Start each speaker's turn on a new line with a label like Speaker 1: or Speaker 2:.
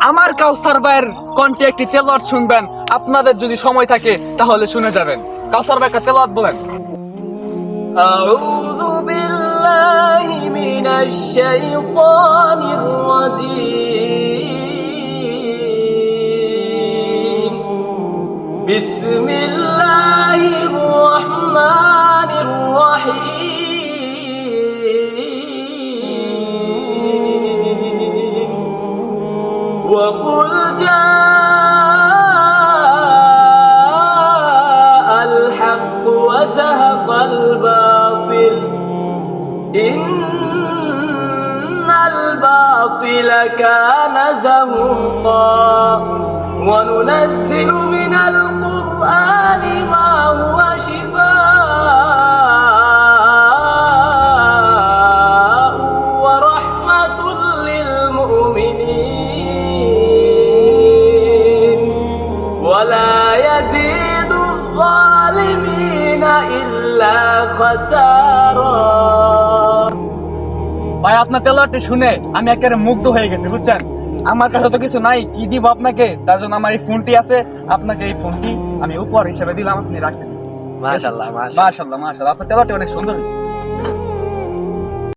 Speaker 1: আমার কাউসার ভাইয়ের কণ্ঠে একটি তেলাওয়াত শুনবেন। আপনাদের যদি সময় থাকে তাহলে শুনে যাবেন। কাউসার ভাই একটা তেলাওয়াত বলেন।
Speaker 2: আউযু বিল্লাহি মিনাশ শাইতানির রাজীম। বিসমিল্লাহির রাহমানির রাহিম। ওয়া কুল জাআল হাক্কু ওয়া যাহাকাল বাতিল ইন্নাল বাতিলা কানা যাহুকা ওয়া নুনাজ্জিলু মিনাল কুরআনি মা হুয়া শিফাa'un ওয়া রাহমাতুল লিল মুমিনিন ওয়া লা ইয়াজিদুয যালিমিনা ইল্লা খাসারা।
Speaker 1: ভাই আপনার তেলাওয়াতটি শুনে আমি একেবারে মুগ্ধ হয়ে গেছি, বুঝছেন। আমার কাছে তো কিছু নাই, কি দিব আপনাকে? তার জন্য আমার এই ফোনটি আছে, আপনাকে এই ফোনটি আমি উপহার হিসেবে দিলাম, আপনি রাখেন।
Speaker 2: মাশাআল্লাহ,
Speaker 1: মাশাআল্লাহ মাশাআল্লাহ, আপনার তেলাওয়াতটি অনেক সুন্দর হয়েছে।